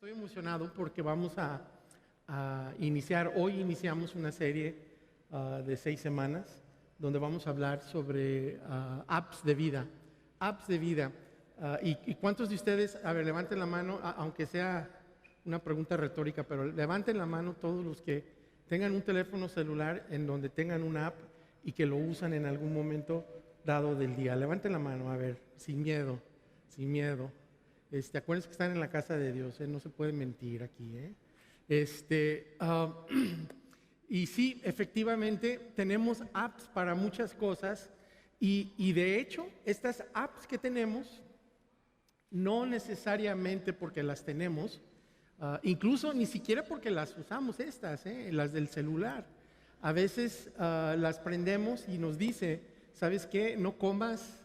Estoy emocionado porque vamos a iniciar, hoy iniciamos una serie de 6 semanas donde vamos a hablar sobre apps de vida. Apps de vida. ¿Y cuántos de ustedes, a ver, levanten la mano, aunque sea una pregunta retórica, pero levanten la mano todos los que tengan un teléfono celular en donde tengan una app y que lo usan en algún momento dado del día? Levanten la mano, a ver, sin miedo, sin miedo. Acuérdense que están en la casa de Dios, no se puede mentir aquí. Y sí, efectivamente, tenemos apps para muchas cosas y de hecho, estas apps que tenemos, no necesariamente porque las tenemos, incluso ni siquiera porque las usamos las del celular. A veces las prendemos y nos dice, ¿sabes qué? No comas.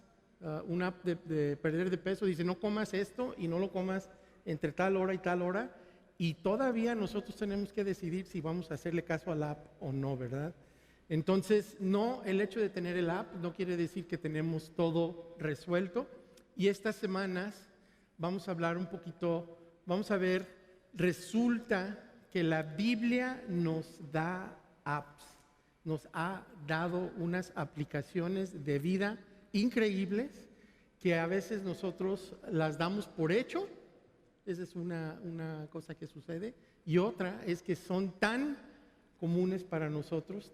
Una app de perder de peso dice, no comas esto y no lo comas entre tal hora y tal hora, y todavía nosotros tenemos que decidir si vamos a hacerle caso a la app o no, ¿verdad? Entonces, no, el hecho de tener el app no quiere decir que tenemos todo resuelto, y estas semanas vamos a hablar un poquito, vamos a ver, resulta que la Biblia nos da apps, nos ha dado unas aplicaciones de vida increíbles que a veces nosotros las damos por hecho. Esa es una cosa que sucede, y otra es que son tan comunes para nosotros,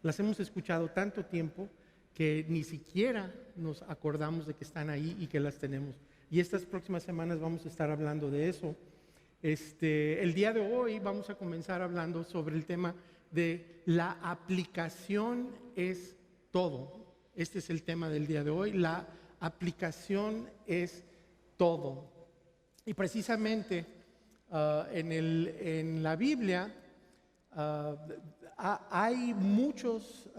las hemos escuchado tanto tiempo que ni siquiera nos acordamos de que están ahí y que las tenemos. Y estas próximas semanas vamos a estar hablando de eso. El día de hoy vamos a comenzar hablando sobre el tema de la aplicación es todo. Este es el tema del día de hoy, la aplicación es todo. Y precisamente en la Biblia hay muchas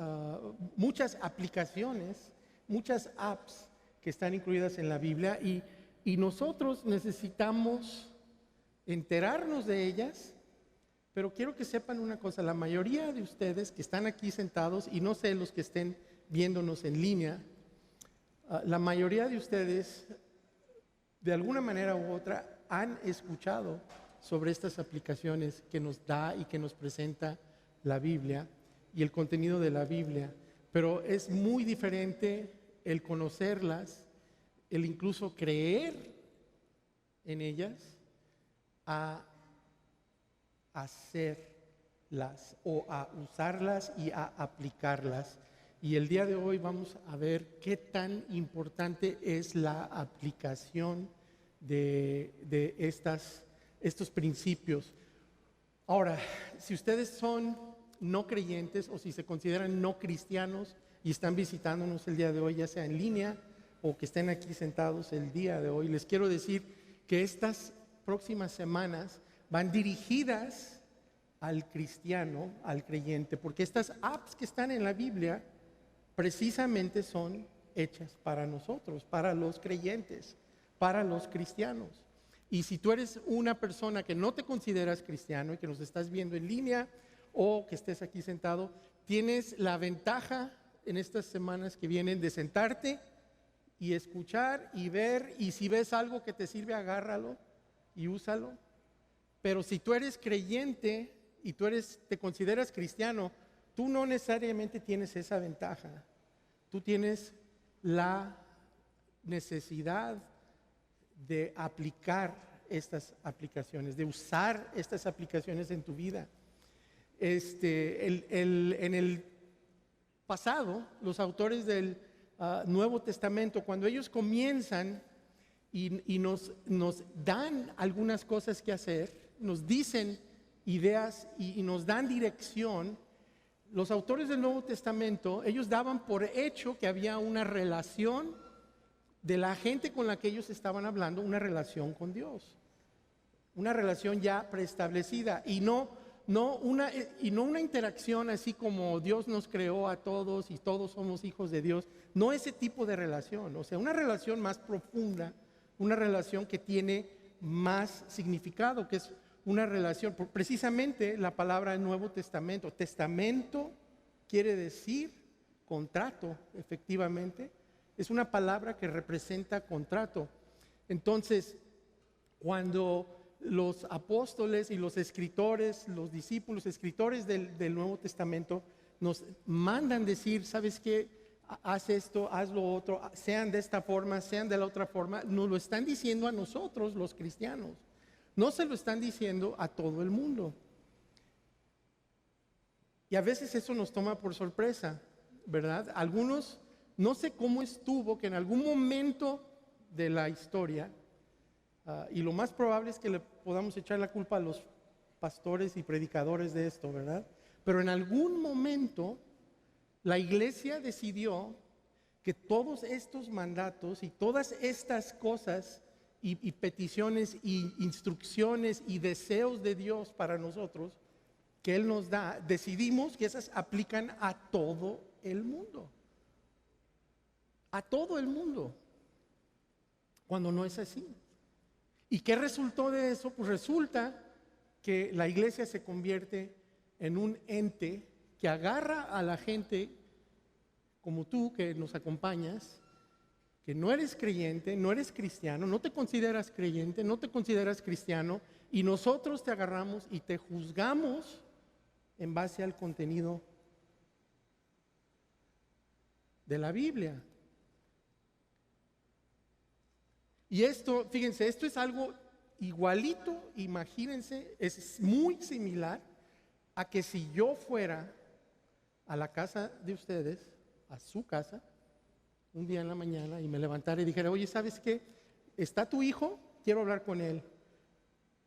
aplicaciones, muchas apps que están incluidas en la Biblia y nosotros necesitamos enterarnos de ellas, pero quiero que sepan una cosa, la mayoría de ustedes que están aquí sentados, y no sé los que estén viéndonos en línea, la mayoría de ustedes, de alguna manera u otra, han escuchado sobre estas aplicaciones que nos da y que nos presenta la Biblia y el contenido de la Biblia, pero es muy diferente el conocerlas, el incluso creer en ellas, a hacerlas o a usarlas y a aplicarlas. Y el día de hoy vamos a ver qué tan importante es la aplicación de estos principios. Ahora, si ustedes son no creyentes o si se consideran no cristianos y están visitándonos el día de hoy, ya sea en línea o que estén aquí sentados el día de hoy, les quiero decir que estas próximas semanas van dirigidas al cristiano, al creyente, porque estas apps que están en la Biblia precisamente son hechas para nosotros, para los creyentes, para los cristianos. Y si tú eres una persona que no te consideras cristiano y que nos estás viendo en línea o que estés aquí sentado, tienes la ventaja en estas semanas que vienen de sentarte y escuchar y ver, y si ves algo que te sirve, agárralo y úsalo. Pero si tú eres creyente y te consideras cristiano, tú no necesariamente tienes esa ventaja. Tú tienes la necesidad de aplicar estas aplicaciones, de usar estas aplicaciones en tu vida. En el pasado, los autores del Nuevo Testamento, cuando ellos comienzan y nos dan algunas cosas que hacer, nos dicen ideas y nos dan dirección, los autores del Nuevo Testamento, ellos daban por hecho que había una relación de la gente con la que ellos estaban hablando, una relación con Dios, una relación ya preestablecida y no una interacción así como Dios nos creó a todos y todos somos hijos de Dios, no ese tipo de relación, o sea, una relación más profunda, una relación que tiene más significado, que es una relación, precisamente la palabra Nuevo Testamento, testamento quiere decir contrato, efectivamente, es una palabra que representa contrato. Entonces, cuando los apóstoles y los escritores, los discípulos, escritores del Nuevo Testamento, nos mandan decir, ¿sabes qué? Haz esto, haz lo otro, sean de esta forma, sean de la otra forma. Nos lo están diciendo a nosotros, los cristianos. No se lo están diciendo a todo el mundo. Y a veces eso nos toma por sorpresa, ¿verdad? Algunos, no sé cómo estuvo, que en algún momento de la historia, y lo más probable es que le podamos echar la culpa a los pastores y predicadores de esto, ¿verdad? Pero en algún momento la iglesia decidió que todos estos mandatos y todas estas cosas y peticiones y instrucciones y deseos de Dios para nosotros que Él nos da, decidimos que esas aplican a todo el mundo. A todo el mundo. Cuando no es así. ¿Y qué resultó de eso? Pues resulta que la iglesia se convierte en un ente que agarra a la gente como tú que nos acompañas, que no eres creyente, no eres cristiano, no te consideras creyente, no te consideras cristiano, y nosotros te agarramos y te juzgamos en base al contenido de la Biblia. Y esto, fíjense, esto es algo igualito, imagínense, es muy similar a que si yo fuera a la casa de ustedes, a su casa, un día en la mañana y me levantara y dijera, oye, ¿sabes qué? ¿Está tu hijo? Quiero hablar con él.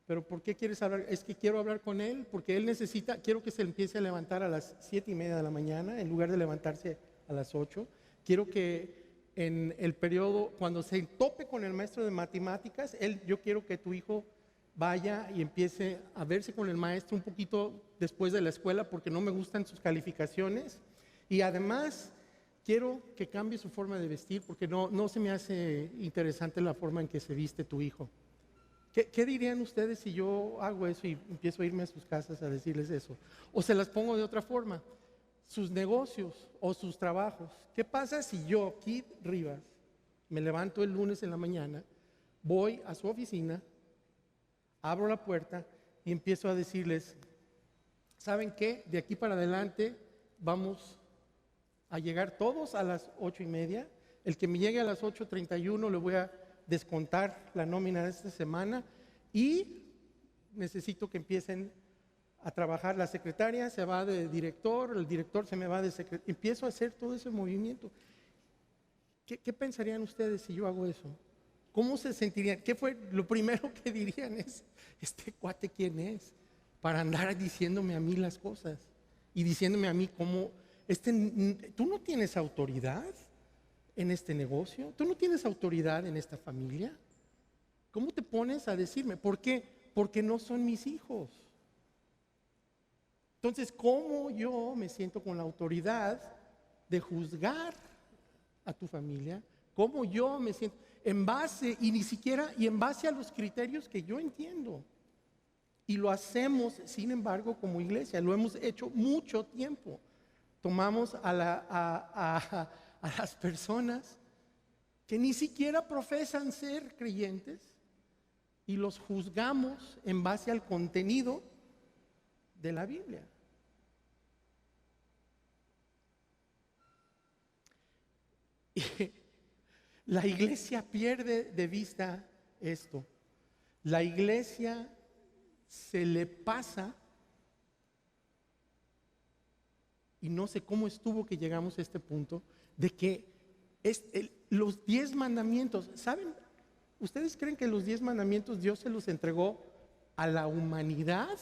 ¿Pero por qué quieres hablar? Es que quiero hablar con él porque él necesita, quiero que se empiece a levantar a las 7:30 de la mañana en lugar de levantarse a las 8. Quiero que en el periodo, cuando se tope con el maestro de matemáticas, yo quiero que tu hijo vaya y empiece a verse con el maestro un poquito después de la escuela porque no me gustan sus calificaciones. Y además, quiero que cambie su forma de vestir porque no se me hace interesante la forma en que se viste tu hijo. ¿Qué dirían ustedes si yo hago eso y empiezo a irme a sus casas a decirles eso? O se las pongo de otra forma. Sus negocios o sus trabajos. ¿Qué pasa si yo, Kid Rivas, me levanto el lunes en la mañana, voy a su oficina, abro la puerta y empiezo a decirles, ¿saben qué? De aquí para adelante vamos a llegar todos a las 8:30. El que me llegue a las 8:31 le voy a descontar la nómina de esta semana y necesito que empiecen a trabajar. La secretaria se va de director, el director se me va de secretario. Empiezo a hacer todo ese movimiento. ¿Qué pensarían ustedes si yo hago eso? ¿Cómo se sentirían? ¿Qué fue lo primero que dirían? Es, ¿este cuate quién es? Para andar diciéndome a mí las cosas y diciéndome a mí cómo, tú no tienes autoridad en este negocio, tú no tienes autoridad en esta familia. ¿Cómo te pones a decirme? ¿Por qué? Porque no son mis hijos. Entonces, ¿cómo yo me siento con la autoridad de juzgar a tu familia? ¿Cómo yo me siento? En base, y ni siquiera, y en base a los criterios que yo entiendo. Y lo hacemos, sin embargo, como iglesia, lo hemos hecho mucho tiempo. Tomamos a las personas que ni siquiera profesan ser creyentes y los juzgamos en base al contenido de la Biblia. Y la iglesia pierde de vista esto. La iglesia se le pasa, y no sé cómo estuvo que llegamos a este punto, de que los 10 mandamientos, ¿saben? ¿Ustedes creen que los 10 mandamientos Dios se los entregó a la humanidad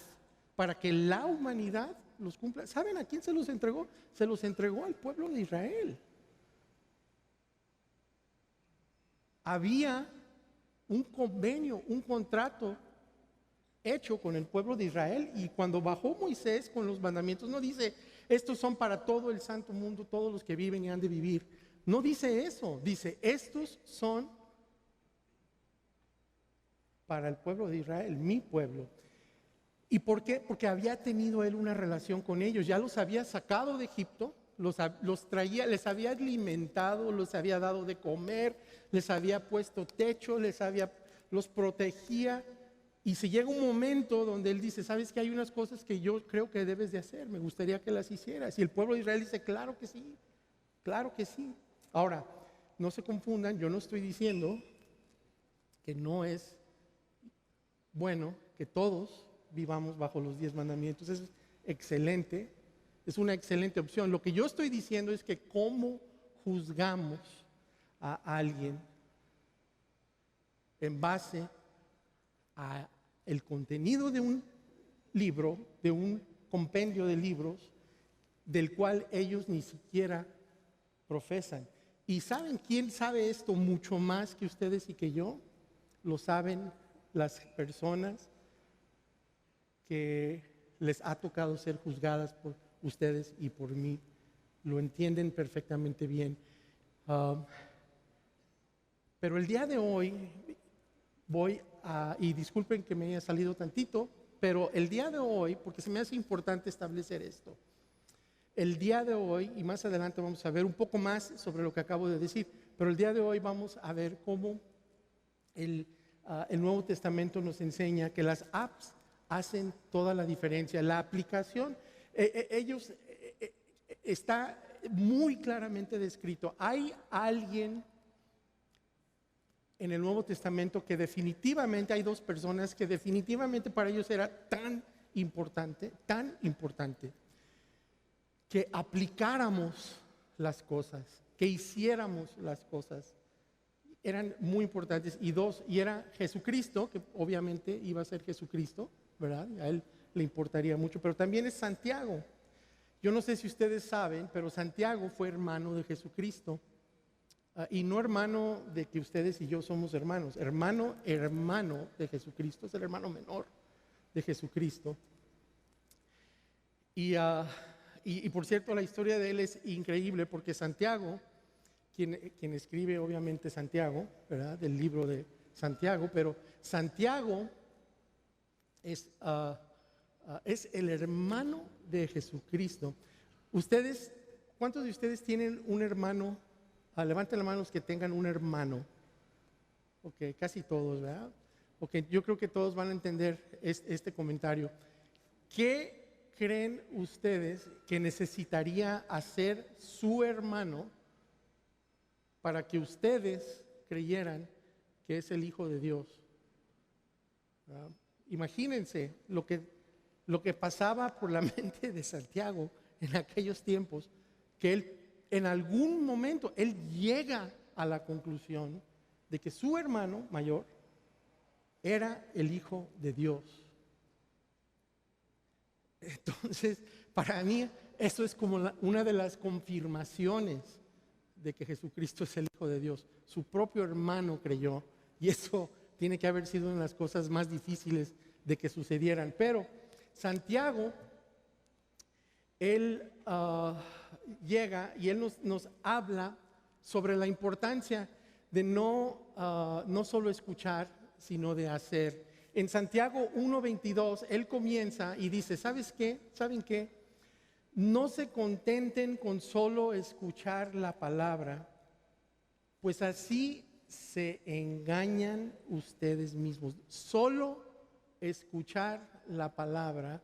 para que la humanidad los cumpla? ¿Saben a quién se los entregó? Se los entregó al pueblo de Israel. Había un convenio, un contrato hecho con el pueblo de Israel, y cuando bajó Moisés con los mandamientos no dice, estos son para todo el santo mundo, todos los que viven y han de vivir. No dice eso, dice, estos son para el pueblo de Israel, mi pueblo. ¿Y por qué? Porque había tenido él una relación con ellos, ya los había sacado de Egipto, los traía, les había alimentado, les había dado de comer, les había puesto techo, les había los protegía. Y si llega un momento donde Él dice, ¿sabes que hay unas cosas que yo creo que debes de hacer? Me gustaría que las hicieras. Y el pueblo de Israel dice, claro que sí, claro que sí. Ahora, no se confundan, yo no estoy diciendo que no es bueno que todos vivamos bajo los 10 mandamientos. Es excelente, es una excelente opción. Lo que yo estoy diciendo es que cómo juzgamos a alguien en base a el contenido de un libro, de un compendio de libros, del cual ellos ni siquiera profesan. ¿Y saben quién sabe esto mucho más que ustedes y que yo? Lo saben las personas que les ha tocado ser juzgadas por ustedes y por mí. Lo entienden perfectamente bien. Pero el día de hoy y disculpen que me haya salido tantito, pero el día de hoy, porque se me hace importante establecer esto, el día de hoy, y más adelante vamos a ver un poco más sobre lo que acabo de decir, pero el día de hoy vamos a ver cómo el Nuevo Testamento nos enseña que las apps hacen toda la diferencia. La aplicación, está muy claramente descrito. Hay alguien en el Nuevo Testamento que definitivamente, hay dos personas que definitivamente para ellos era tan importante, que aplicáramos las cosas, que hiciéramos las cosas. Eran muy importantes. Y era Jesucristo, que obviamente iba a ser Jesucristo, ¿verdad? A él le importaría mucho, pero también es Santiago. Yo no sé si ustedes saben, pero Santiago fue hermano de Jesucristo. Y no hermano de que ustedes y yo somos hermanos, hermano de Jesucristo, es el hermano menor de Jesucristo. Y por cierto, la historia de él es increíble porque Santiago, quien escribe obviamente Santiago, ¿verdad? Del libro de Santiago, pero Santiago es el hermano de Jesucristo. Ustedes, ¿cuántos de ustedes tienen un hermano? Levanten la mano los que tengan un hermano. Ok, casi todos, ¿verdad? Ok, yo creo que todos van a entender este comentario. ¿Qué creen ustedes que necesitaría hacer su hermano para que ustedes creyeran que es el Hijo de Dios? ¿Verdad? Imagínense lo que pasaba por la mente de Santiago en aquellos tiempos, que él en algún momento él llega a la conclusión de que su hermano mayor era el Hijo de Dios. Entonces, para mí, eso es como una de las confirmaciones de que Jesucristo es el Hijo de Dios. Su propio hermano creyó, y eso tiene que haber sido una de las cosas más difíciles de que sucedieran. Pero Santiago, él llega y él nos habla sobre la importancia de no solo escuchar, sino de hacer. En Santiago 1:22, él comienza y dice, ¿sabes qué? ¿Saben qué? No se contenten con solo escuchar la palabra, pues así se engañan ustedes mismos. Solo escuchar la palabra,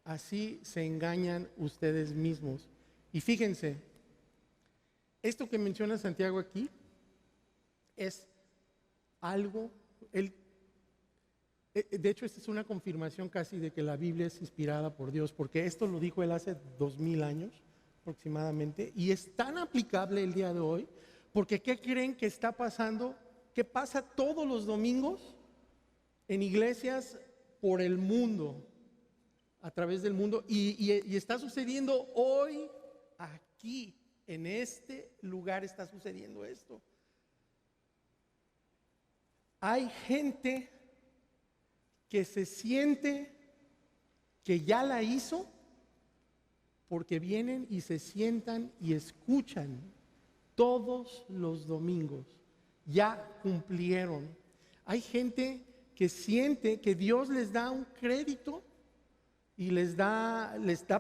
así se engañan ustedes mismos. Y fíjense, esto que menciona Santiago aquí es algo, de hecho esta es una confirmación casi de que la Biblia es inspirada por Dios, porque esto lo dijo él hace 2000 años aproximadamente, y es tan aplicable el día de hoy, porque ¿qué creen que está pasando? ¿Qué pasa todos los domingos en iglesias por el mundo? A través del mundo, y está sucediendo hoy aquí, en este lugar está sucediendo esto. Hay gente que se siente que ya la hizo porque vienen y se sientan y escuchan todos los domingos. Ya cumplieron. Hay gente que siente que Dios les da un crédito y les da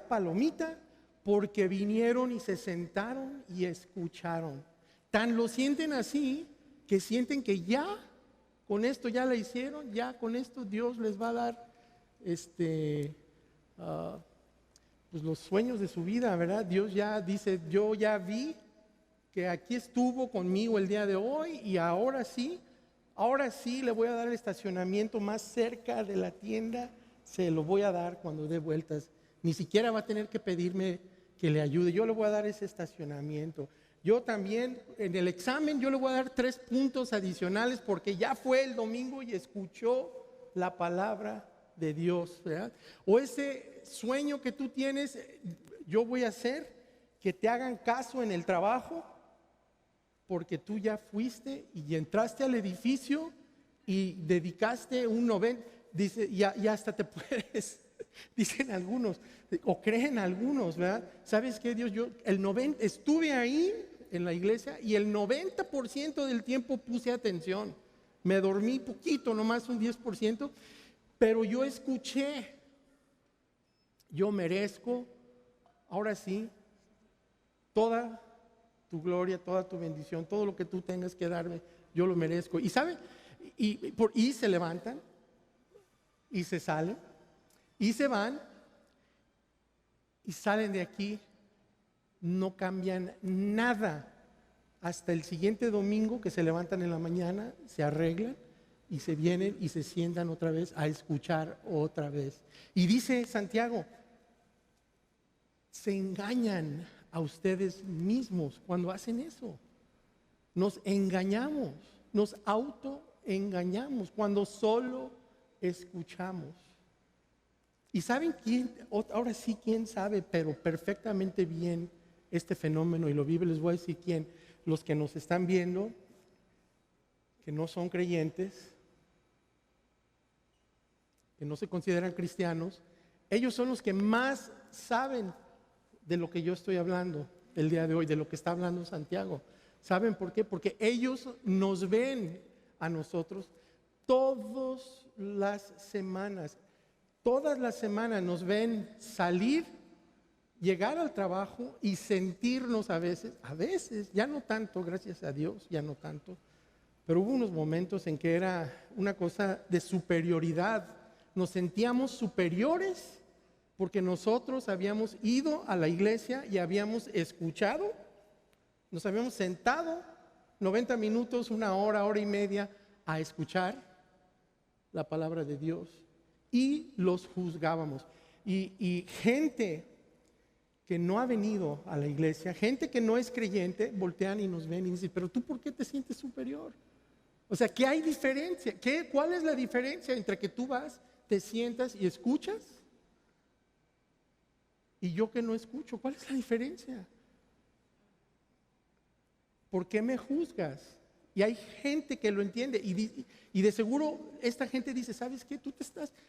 palomita porque vinieron y se sentaron y escucharon. Tan lo sienten así que sienten que ya con esto ya la hicieron, ya con esto Dios les va a dar pues los sueños de su vida, ¿verdad? Dios ya dice, yo ya vi que aquí estuvo conmigo el día de hoy y ahora sí le voy a dar el estacionamiento más cerca de la tienda, se lo voy a dar cuando dé vueltas. Ni siquiera va a tener que pedirme que le ayude, yo le voy a dar ese estacionamiento. Yo también, en el examen, yo le voy a dar 3 puntos adicionales porque ya fue el domingo y escuchó la palabra de Dios, ¿verdad? O ese sueño que tú tienes, yo voy a hacer que te hagan caso en el trabajo porque tú ya fuiste y entraste al edificio y dedicaste un 90, dice, ya hasta te puedes, dicen algunos, o creen algunos, ¿verdad? ¿Sabes qué, Dios? Yo estuve ahí en la iglesia y el 90% del tiempo puse atención. Me dormí poquito, nomás un 10%, pero yo escuché, yo merezco, ahora sí, toda tu gloria, toda tu bendición, todo lo que tú tengas que darme, yo lo merezco. Y ¿saben? Y se levantan, y se salen, y se van, y salen de aquí, no cambian nada. Hasta el siguiente domingo que se levantan en la mañana, se arreglan, y se vienen y se sientan otra vez a escuchar otra vez. Y dice Santiago, se engañan a ustedes mismos cuando hacen eso. Nos engañamos, nos autoengañamos cuando solo escuchamos. ¿Y saben quién? Ahora sí, quién sabe, pero perfectamente bien este fenómeno, y lo vive, les voy a decir quién. Los que nos están viendo, que no son creyentes, que no se consideran cristianos, ellos son los que más saben de lo que yo estoy hablando el día de hoy, de lo que está hablando Santiago. ¿Saben por qué? Porque ellos nos ven a nosotros todas las semanas nos ven salir, llegar al trabajo y sentirnos a veces, ya no tanto, gracias a Dios, ya no tanto, pero hubo unos momentos en que era una cosa de superioridad. Nos sentíamos superiores porque nosotros habíamos ido a la iglesia y habíamos escuchado, nos habíamos sentado 90 minutos, 1 hora, 1 hora y media a escuchar la palabra de Dios y los juzgábamos. Y gente que no ha venido a la iglesia, gente que no es creyente, voltean y nos ven y dicen, pero tú, ¿por qué te sientes superior? O sea, ¿qué hay diferencia? ¿Cuál es la diferencia entre que tú vas, te sientas y escuchas y yo que no escucho? ¿Cuál es la diferencia? ¿Por qué me juzgas? Y hay gente que lo entiende y de seguro esta gente dice, ¿sabes qué?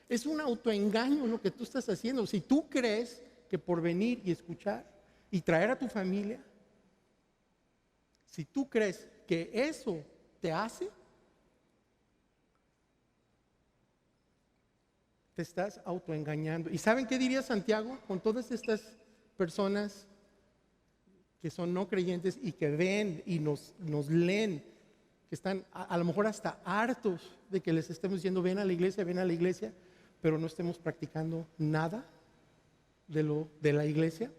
Es un autoengaño lo que tú estás haciendo. Si tú crees que por venir y escuchar y traer a tu familia, si tú crees que eso te hace, te estás autoengañando. ¿Y saben qué diría Santiago con todas estas personas que son no creyentes y que ven y nos leen, que están a lo mejor hasta hartos de que les estemos diciendo ven a la iglesia, pero no estemos practicando nada de la iglesia?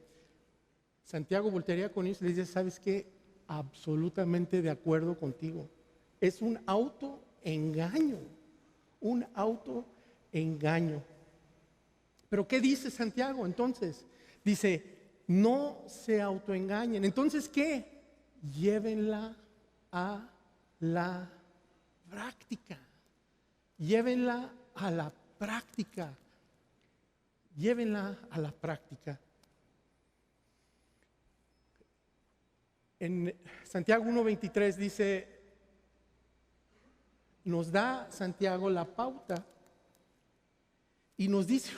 Santiago voltearía con ellos y les dice, ¿sabes qué? Absolutamente de acuerdo contigo. Es un autoengaño, un autoengaño. Pero ¿qué dice Santiago entonces? Dice, no se autoengañen. Entonces, ¿qué? Llévenla a la práctica. Llévenla a la práctica. Llévenla a la práctica. En Santiago 1:23 dice, nos da Santiago la pauta y nos dice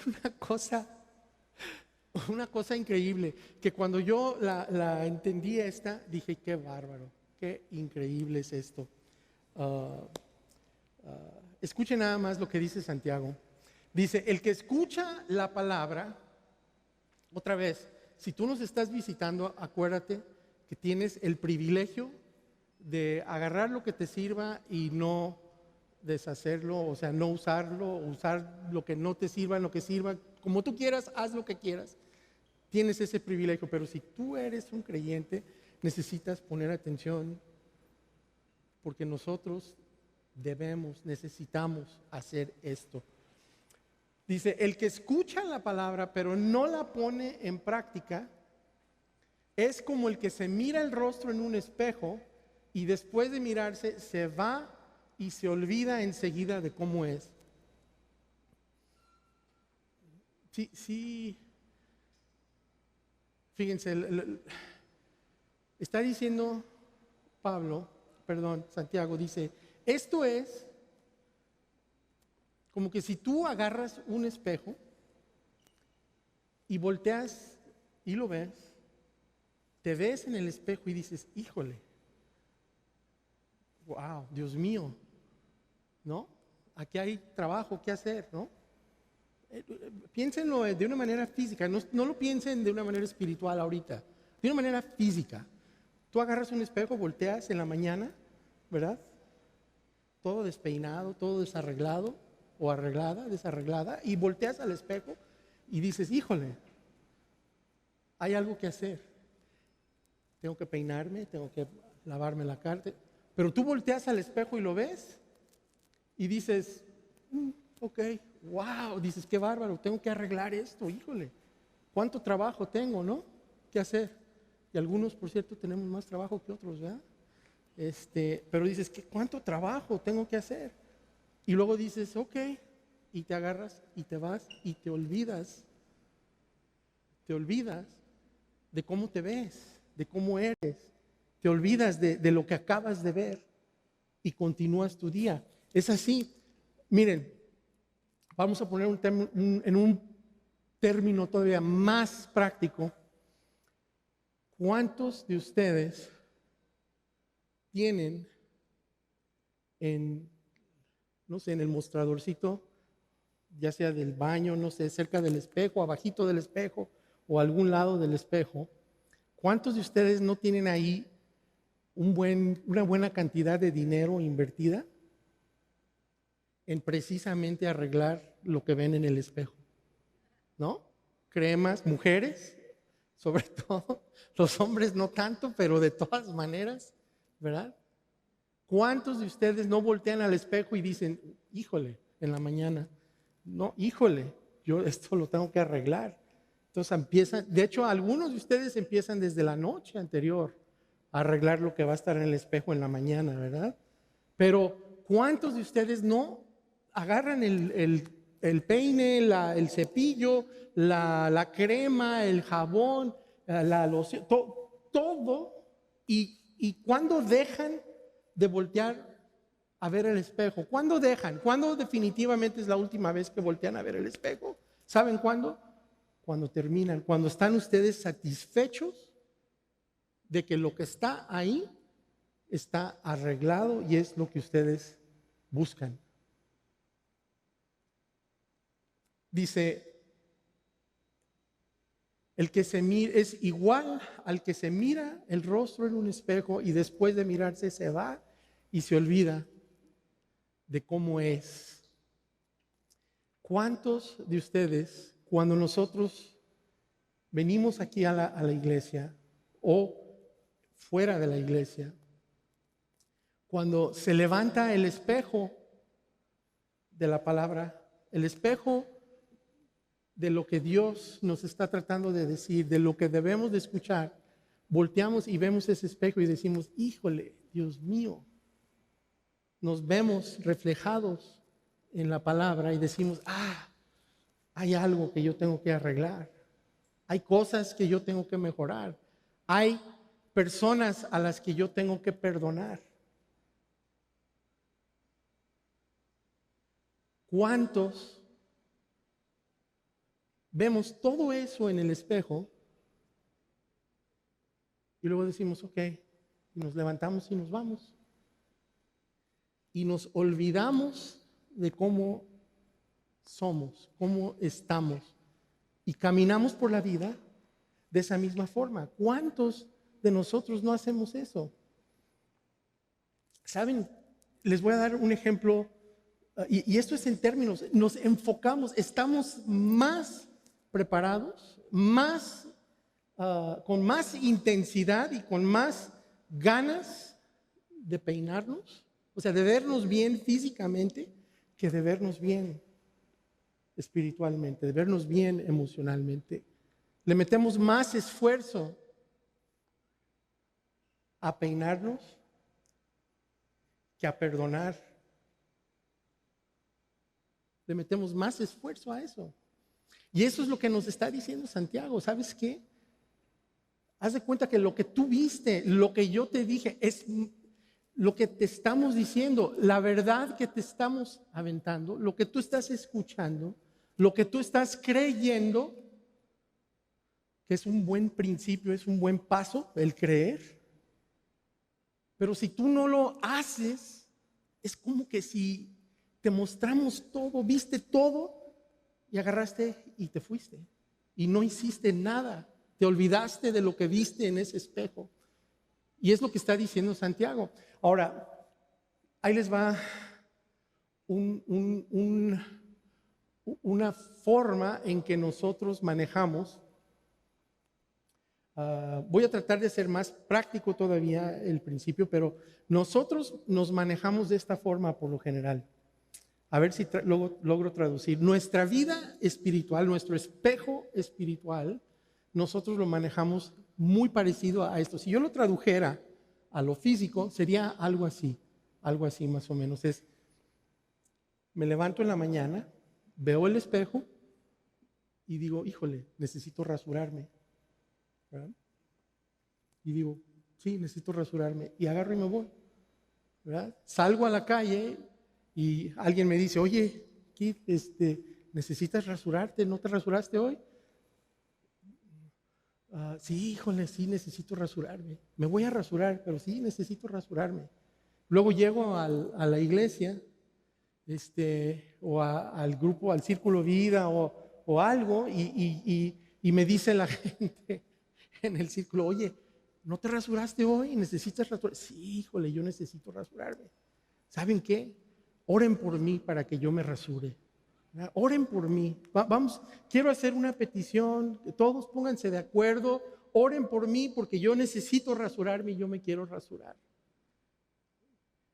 una cosa increíble, que cuando yo la entendí dije, qué bárbaro, qué increíble es esto. Escuchen nada más lo que dice Santiago. Dice, el que escucha la palabra, otra vez, si tú nos estás visitando, acuérdate que tienes el privilegio de agarrar lo que te sirva y no deshacerlo, o sea, no usarlo, usar lo que no te sirva, lo que sirva, como tú quieras, haz lo que quieras. Tienes ese privilegio, pero si tú eres un creyente, necesitas poner atención, porque nosotros necesitamos hacer esto. Dice, el que escucha la palabra pero no la pone en práctica, es como el que se mira el rostro en un espejo y después de mirarse se va y se olvida enseguida de cómo es. Sí, fíjense, está diciendo Santiago dice, esto es como que si tú agarras un espejo y volteas y lo ves, te ves en el espejo y dices, híjole, wow, Dios mío, ¿no? Aquí hay trabajo que hacer, ¿no? Piénsenlo de una manera física, no lo piensen de una manera espiritual ahorita, de una manera física. Tú agarras un espejo, volteas en la mañana, ¿verdad? Todo despeinado, todo desarreglado, o arreglada, desarreglada, y volteas al espejo y dices, híjole, hay algo que hacer. Tengo que peinarme, tengo que lavarme la cara. Pero tú volteas al espejo y lo ves y dices, ok, wow, dices, qué bárbaro, tengo que arreglar esto, híjole, cuánto trabajo tengo, ¿no? ¿Qué hacer? Y algunos, por cierto, tenemos más trabajo que otros, ¿verdad? Pero dices, ¿cuánto trabajo tengo que hacer? Y luego dices, ok, y te agarras y te vas y te olvidas de cómo te ves, de cómo eres, te olvidas de lo que acabas de ver y continúas tu día. Es así. Miren, vamos a poner en un término todavía más práctico. ¿Cuántos de ustedes tienen no sé, en el mostradorcito, ya sea del baño, no sé, cerca del espejo, abajito del espejo o algún lado del espejo, cuántos de ustedes no tienen ahí una buena cantidad de dinero invertida en precisamente arreglar lo que ven en el espejo? ¿No? Cremas, mujeres, sobre todo, los hombres no tanto, pero de todas maneras, ¿verdad? ¿Cuántos de ustedes no voltean al espejo y dicen, híjole, en la mañana, no, híjole, yo esto lo tengo que arreglar? Entonces empiezan, de hecho, algunos de ustedes empiezan desde la noche anterior a arreglar lo que va a estar en el espejo en la mañana, ¿verdad? Pero ¿cuántos de ustedes no agarran el peine, el cepillo, la crema, el jabón, la loción, todo, y cuando dejan de voltear a ver el espejo? ¿Cuándo dejan? ¿Cuándo definitivamente es la última vez que voltean a ver el espejo? ¿Saben cuándo? Cuando terminan, cuando están ustedes satisfechos de que lo que está ahí está arreglado y es lo que ustedes buscan. Dice, el que se mira es igual al que se mira el rostro en un espejo y después de mirarse se va y se olvida de cómo es. ¿Cuántos de ustedes, cuando nosotros venimos aquí a la iglesia o fuera de la iglesia, cuando se levanta el espejo de la palabra, el espejo de lo que Dios nos está tratando de decir, de lo que debemos de escuchar, volteamos y vemos ese espejo y decimos, híjole, Dios mío, nos vemos reflejados en la palabra y decimos, hay algo que yo tengo que arreglar, hay cosas que yo tengo que mejorar, hay personas a las que yo tengo que perdonar. ¿Cuántos vemos todo eso en el espejo y luego decimos, ok, y nos levantamos y nos vamos? Y nos olvidamos de cómo somos, cómo estamos, y caminamos por la vida de esa misma forma. ¿Cuántos de nosotros no hacemos eso? ¿Saben? Les voy a dar un ejemplo y esto es en términos, nos enfocamos, estamos más preparados, con más intensidad y con más ganas de peinarnos, o sea, de vernos bien físicamente, que de vernos bien espiritualmente, de vernos bien emocionalmente. Le metemos más esfuerzo a peinarnos que a perdonar. Le metemos más esfuerzo a eso. Y eso es lo que nos está diciendo Santiago. ¿Sabes qué? Haz de cuenta que lo que tú viste, lo que yo te dije, es lo que te estamos diciendo, la verdad que te estamos aventando, lo que tú estás escuchando, lo que tú estás creyendo, que es un buen principio, es un buen paso, el creer. Pero si tú no lo haces, es como que si te mostramos todo, viste todo y agarraste y te fuiste. Y no hiciste nada, te olvidaste de lo que viste en ese espejo. Y es lo que está diciendo Santiago. Ahora, ahí les va una forma en que nosotros manejamos. Voy a tratar de ser más práctico todavía el principio, pero nosotros nos manejamos de esta forma por lo general. A ver si logro traducir. Nuestra vida espiritual, nuestro espejo espiritual, nosotros lo manejamos muy parecido a esto. Si yo lo tradujera a lo físico, sería algo así más o menos. Me levanto en la mañana, veo el espejo y digo, híjole, necesito rasurarme. ¿Verdad? Y digo, sí, necesito rasurarme. Y agarro y me voy. ¿Verdad? Salgo a la calle y alguien me dice, oye, Keith, ¿necesitas rasurarte? ¿No te rasuraste hoy? Sí, híjole, sí, necesito rasurarme. Me voy a rasurar, pero sí, necesito rasurarme. Luego llego a la iglesia, o al grupo, al círculo vida o algo, y me dice la gente en el círculo, oye, ¿no te rasuraste hoy? ¿Necesitas rasurar? Sí, híjole, yo necesito rasurarme. ¿Saben qué? Oren por mí para que yo me rasure. Oren por mí. Vamos, quiero hacer una petición, todos pónganse de acuerdo, oren por mí porque yo necesito rasurarme y yo me quiero rasurar.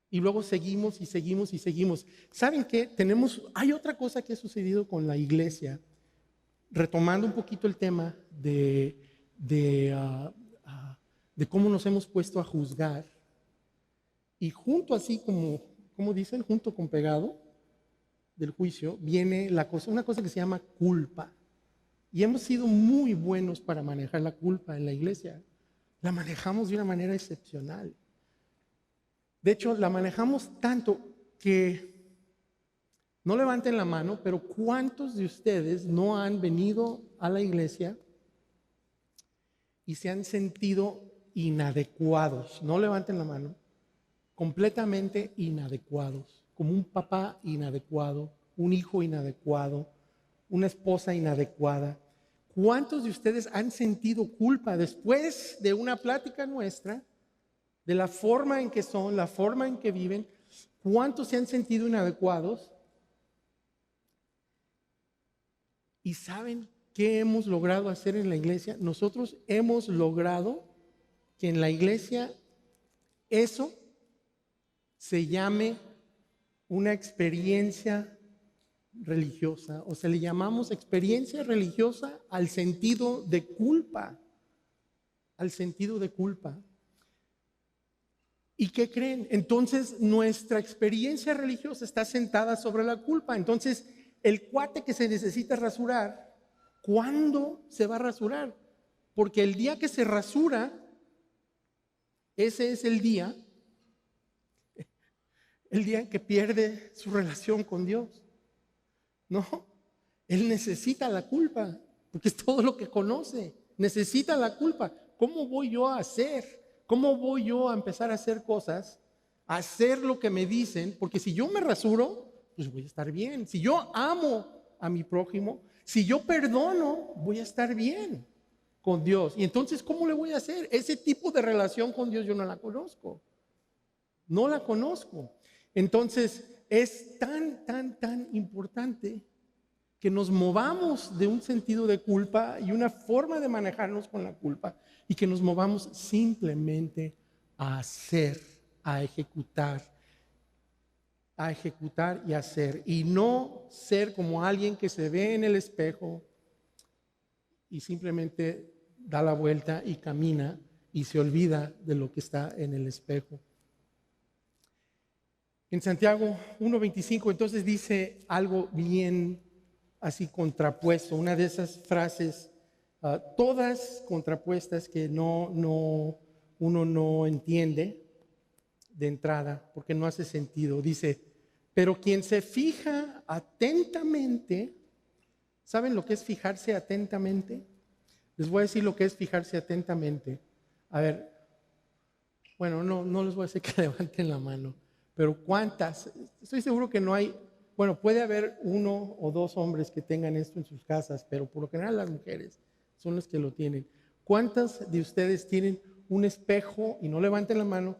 Y luego seguimos y seguimos y seguimos. ¿Saben qué? Hay otra cosa que ha sucedido con la iglesia, retomando un poquito el tema de cómo nos hemos puesto a juzgar. Y junto así como dicen, junto con pegado del juicio, viene una cosa que se llama culpa. Y hemos sido muy buenos para manejar la culpa en la iglesia. La manejamos de una manera excepcional. De hecho, la manejamos tanto que, no levanten la mano, pero ¿cuántos de ustedes no han venido a la iglesia y se han sentido inadecuados? No levanten la mano. Completamente inadecuados, como un papá inadecuado, un hijo inadecuado, una esposa inadecuada. ¿Cuántos de ustedes han sentido culpa después de una plática nuestra, de la forma en que son, la forma en que viven? ¿Cuántos se han sentido inadecuados? ¿Y saben qué hemos logrado hacer en la iglesia? Nosotros hemos logrado que en la iglesia eso se llame una experiencia religiosa, o sea, le llamamos experiencia religiosa al sentido de culpa, al sentido de culpa. ¿Y qué creen? Entonces nuestra experiencia religiosa está sentada sobre la culpa. Entonces el cuate que se necesita rasurar, ¿cuándo se va a rasurar? Porque el día que se rasura, ese es el día en que pierde su relación con Dios. No, él necesita la culpa, porque es todo lo que conoce. Necesita la culpa. ¿Cómo voy yo a hacer? ¿Cómo voy yo a empezar a hacer cosas? A hacer lo que me dicen, porque si yo me rasuro, pues voy a estar bien. Si yo amo a mi prójimo, si yo perdono, voy a estar bien con Dios. Y entonces, ¿cómo le voy a hacer? Ese tipo de relación con Dios yo no la conozco. No la conozco. Entonces, es tan importante que nos movamos de un sentido de culpa y una forma de manejarnos con la culpa y que nos movamos simplemente a hacer, a ejecutar y hacer, y no ser como alguien que se ve en el espejo y simplemente da la vuelta y camina y se olvida de lo que está en el espejo. En Santiago 1:25 entonces dice algo bien así contrapuesto, una de esas frases, todas contrapuestas que uno no entiende de entrada porque no hace sentido. Dice, pero quien se fija atentamente, ¿saben lo que es fijarse atentamente? Les voy a decir lo que es fijarse atentamente. A ver, bueno, no les voy a decir que levanten la mano, pero ¿cuántas? Estoy seguro que no hay, bueno, puede haber 1 o 2 hombres que tengan esto en sus casas, pero por lo general las mujeres son las que lo tienen. ¿Cuántas de ustedes tienen un espejo, y no levanten la mano,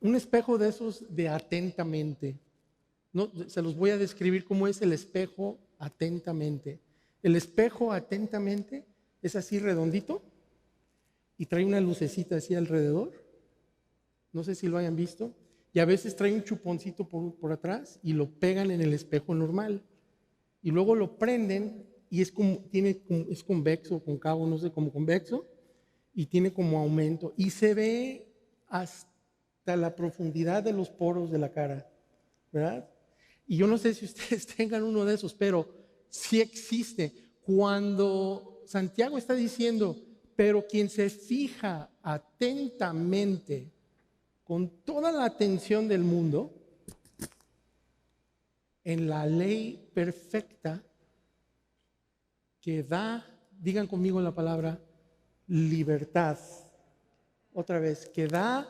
un espejo de esos de atentamente? No, se los voy a describir cómo es el espejo atentamente. El espejo atentamente es así redondito y trae una lucecita así alrededor. No sé si lo hayan visto. Y a veces trae un chuponcito por atrás y lo pegan en el espejo normal. Y luego lo prenden y es convexo, cóncavo, no sé, como convexo, y tiene como aumento. Y se ve hasta la profundidad de los poros de la cara, ¿verdad? Y yo no sé si ustedes tengan uno de esos, pero sí existe. Cuando Santiago está diciendo, pero quien se fija atentamente, con toda la atención del mundo, en la ley perfecta que da, digan conmigo la palabra, libertad. Otra vez, que da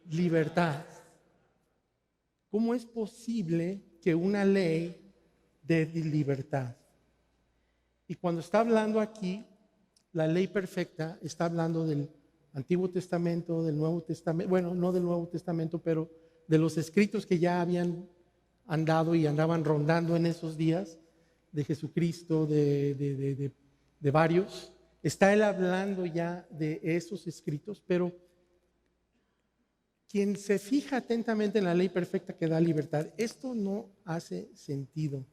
libertad. ¿Cómo es posible que una ley dé libertad? Y cuando está hablando aquí, la ley perfecta está hablando del Antiguo Testamento, del Nuevo Testamento, bueno, no del Nuevo Testamento, pero de los escritos que ya habían andado y andaban rondando en esos días, de Jesucristo, de varios. Está él hablando ya de esos escritos, pero quien se fija atentamente en la ley perfecta que da libertad, esto no hace sentido.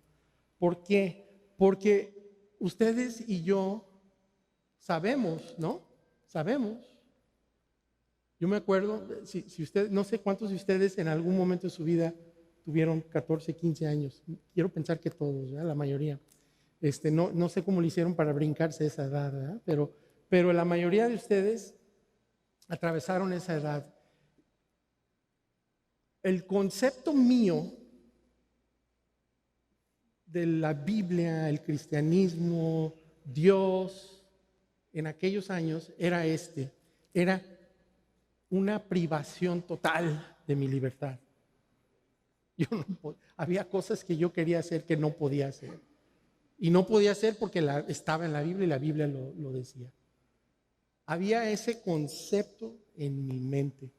¿Por qué? Porque ustedes y yo sabemos, ¿no? Sabemos. Yo me acuerdo, si usted, no sé cuántos de ustedes en algún momento de su vida tuvieron 14, 15 años. Quiero pensar que todos, ¿verdad? La mayoría. No sé cómo lo hicieron para brincarse esa edad, ¿verdad? Pero la mayoría de ustedes atravesaron esa edad. El concepto mío de la Biblia, el cristianismo, Dios, en aquellos años era era una privación total de mi libertad. Había cosas que yo quería hacer que no podía hacer. Y no podía hacer porque estaba en la Biblia y la Biblia lo decía. Había ese concepto en mi mente.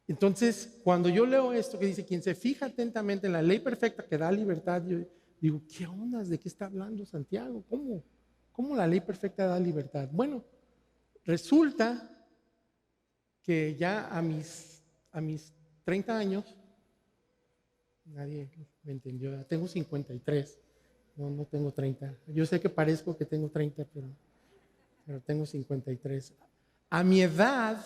Entonces, cuando yo leo esto que dice, quien se fija atentamente en la ley perfecta que da libertad, yo digo, ¿qué ondas? ¿De qué está hablando Santiago? ¿Cómo la ley perfecta da libertad? Bueno, resulta que ya a mis 30 años, nadie me entendió, tengo 53, no tengo 30. Yo sé que parezco que tengo 30, pero tengo 53. A mi edad,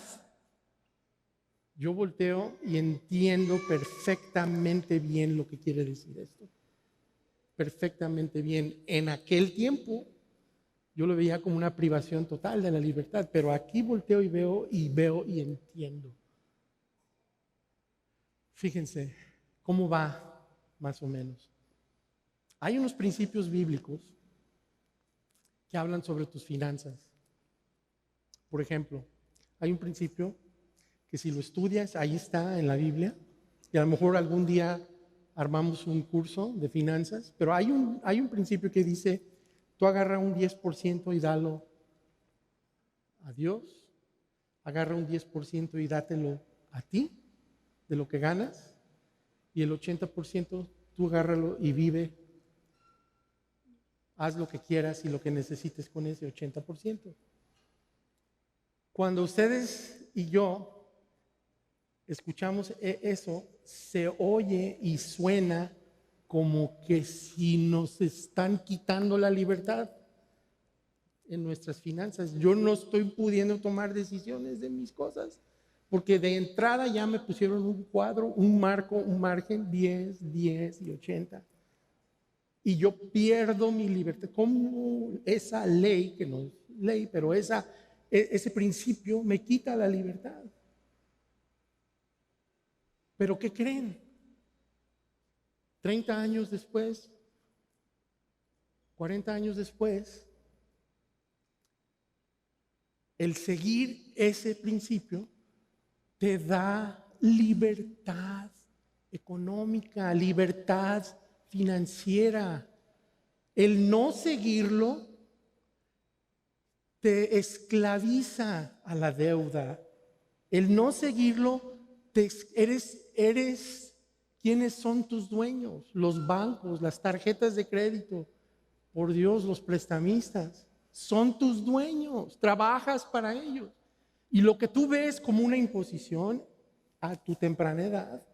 yo volteo y entiendo perfectamente bien lo que quiere decir esto. Perfectamente bien. En aquel tiempo, yo lo veía como una privación total de la libertad, pero aquí volteo y veo y entiendo. Fíjense cómo va más o menos. Hay unos principios bíblicos que hablan sobre tus finanzas. Por ejemplo, hay un principio que si lo estudias, ahí está en la Biblia, y a lo mejor algún día armamos un curso de finanzas, pero hay un principio que dice, tú agarra un 10% y dalo a Dios, agarra un 10% y dátelo a ti, de lo que ganas, y el 80% tú agárralo y vive. Haz lo que quieras y lo que necesites con ese 80%. Cuando ustedes y yo escuchamos eso, se oye y suena como que si nos están quitando la libertad en nuestras finanzas. Yo no estoy pudiendo tomar decisiones de mis cosas, porque de entrada ya me pusieron un cuadro, un marco, un margen, 10, 10 y 80. Y yo pierdo mi libertad. ¿Cómo esa ley, que no es ley, pero ese principio me quita la libertad? ¿Pero qué creen? 30 años después, 40 años después, el seguir ese principio te da libertad económica, libertad financiera. El no seguirlo te esclaviza a la deuda. El no seguirlo, eres ¿quiénes son tus dueños? Los bancos, las tarjetas de crédito, por Dios, los prestamistas, son tus dueños, trabajas para ellos. Y lo que tú ves como una imposición a tu temprana edad,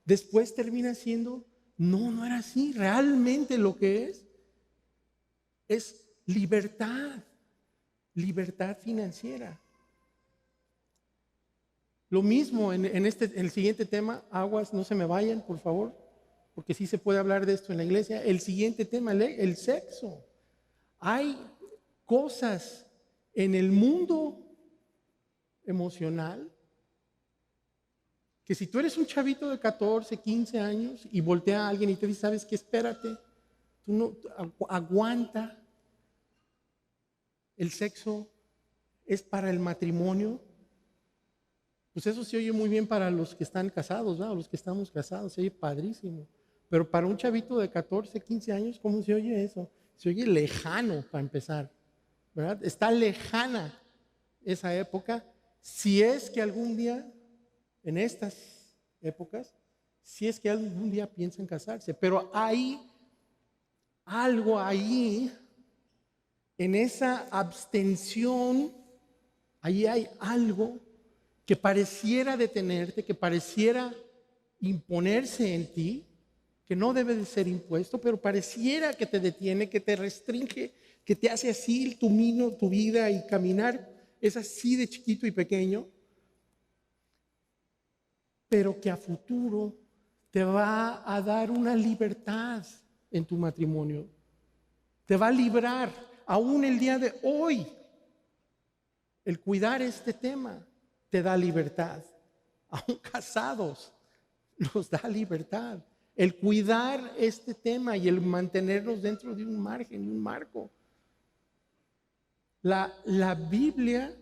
después termina siendo, no era así. Realmente lo que es libertad, libertad financiera. Lo mismo en el siguiente tema, aguas, no se me vayan, por favor, porque sí se puede hablar de esto en la iglesia. El siguiente tema, el sexo. Hay cosas en el mundo emocional que si tú eres un chavito de 14, 15 años y voltea a alguien y te dice, ¿sabes qué? Espérate, tú no aguanta. El sexo es para el matrimonio. Pues eso se oye muy bien para los que están casados, ¿verdad? Los que estamos casados, se oye padrísimo. Pero para un chavito de 14, 15 años, ¿cómo se oye eso? Se oye lejano para empezar, ¿verdad? Está lejana esa época. Si es que algún día, en estas épocas, si es que algún día piensan casarse. Pero hay algo ahí, en esa abstención, ahí hay algo que pareciera detenerte, que pareciera imponerse en ti, que no debe de ser impuesto, pero pareciera que te detiene, que te restringe, que te hace así tu vida y caminar es así de chiquito y pequeño, pero que a futuro te va a dar una libertad en tu matrimonio. Te va a librar, aún el día de hoy, el cuidar este tema te da libertad. Aún casados nos da libertad. El cuidar este tema y el mantenernos dentro de un margen y un marco. La Biblia,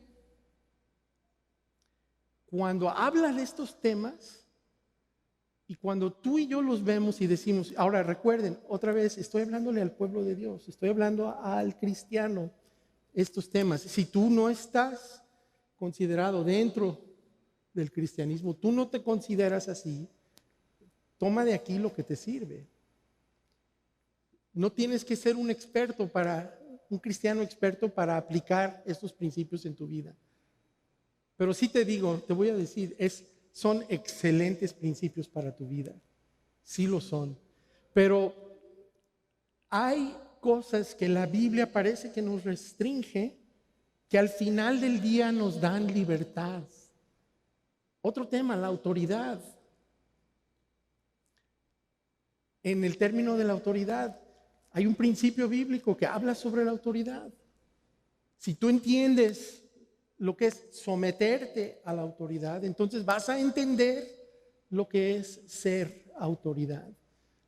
cuando habla de estos temas y cuando tú y yo los vemos y decimos, ahora recuerden, otra vez, estoy hablándole al pueblo de Dios, estoy hablando al cristiano estos temas. Si tú no estás considerado dentro del cristianismo, tú no te consideras así, toma de aquí lo que te sirve. No tienes que ser un cristiano experto para aplicar estos principios en tu vida. Pero sí te digo, te voy a decir, son excelentes principios para tu vida. Sí lo son. Pero hay cosas que la Biblia parece que nos restringe, que al final del día nos dan libertad. Otro tema, la autoridad. En el término de la autoridad, hay un principio bíblico que habla sobre la autoridad. Si tú entiendes lo que es someterte a la autoridad, entonces vas a entender lo que es ser autoridad.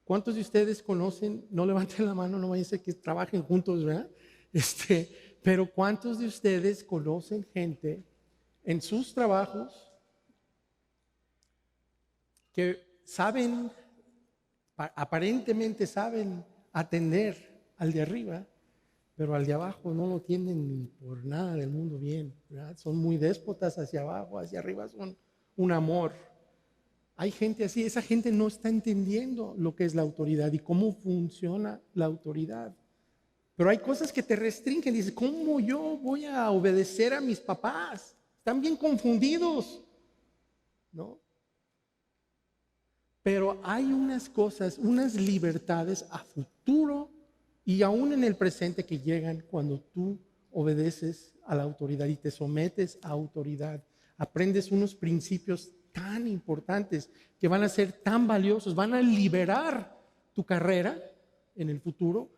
¿Cuántos de ustedes conocen? No levanten la mano, no vayan a ser que trabajen juntos, ¿verdad? Pero ¿cuántos de ustedes conocen gente en sus trabajos que aparentemente saben atender al de arriba, pero al de abajo no lo tienen ni por nada del mundo bien, ¿verdad? Son muy déspotas hacia abajo, hacia arriba son un amor. Hay gente así, esa gente no está entendiendo lo que es la autoridad y cómo funciona la autoridad. Pero hay cosas que te restringen. Dices, ¿cómo yo voy a obedecer a mis papás? Están bien confundidos, ¿no? Pero hay unas cosas, unas libertades a futuro y aún en el presente que llegan cuando tú obedeces a la autoridad y te sometes a autoridad. Aprendes unos principios tan importantes que van a ser tan valiosos, van a liberar tu carrera en el futuro.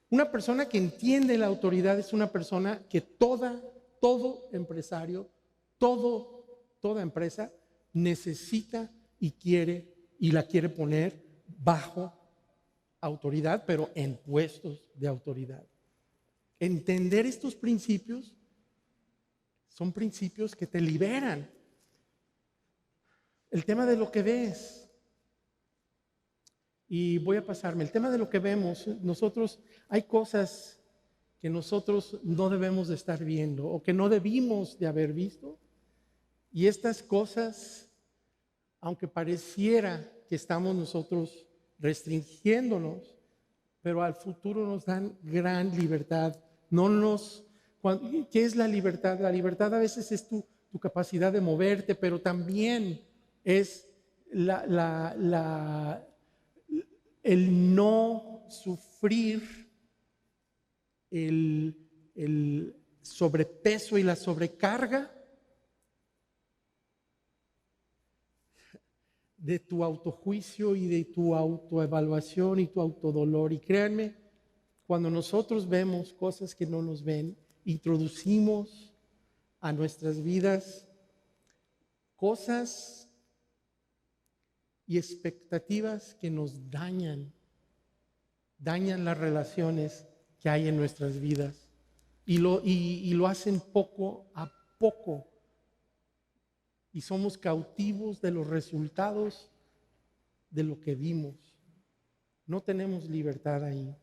Una persona que entiende la autoridad es una persona que todo empresario, toda empresa necesita y quiere y la quiere poner bajo autoridad, pero en puestos de autoridad. Entender estos principios son principios que te liberan. El tema de lo que ves, y voy a pasarme, el tema de lo que vemos, nosotros, hay cosas que nosotros no debemos de estar viendo o que no debimos de haber visto, y estas cosas, aunque pareciera que estamos nosotros restringiéndonos, pero al futuro nos dan gran libertad. ¿Qué es la libertad? La libertad a veces es tu capacidad de moverte, pero también es el no sufrir el sobrepeso y la sobrecarga de tu autojuicio y de tu autoevaluación y tu autodolor. Y créanme, cuando nosotros vemos cosas que no nos ven, introducimos a nuestras vidas cosas y expectativas que nos dañan las relaciones que hay en nuestras vidas y lo hacen poco a poco. Y somos cautivos de los resultados de lo que vimos. No tenemos libertad ahí.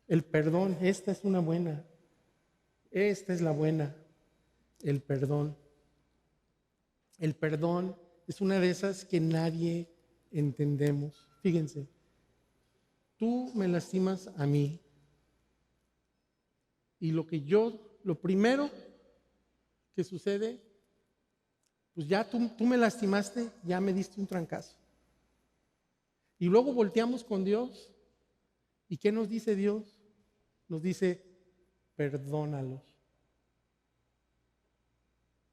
El perdón, esta es la buena. El perdón. El perdón es una de esas que nadie entendemos. Fíjense, tú me lastimas a mí. Y lo primero que sucede, pues ya tú me lastimaste, ya me diste un trancazo. Y luego volteamos con Dios. ¿Y qué nos dice Dios? Nos dice, perdónalos.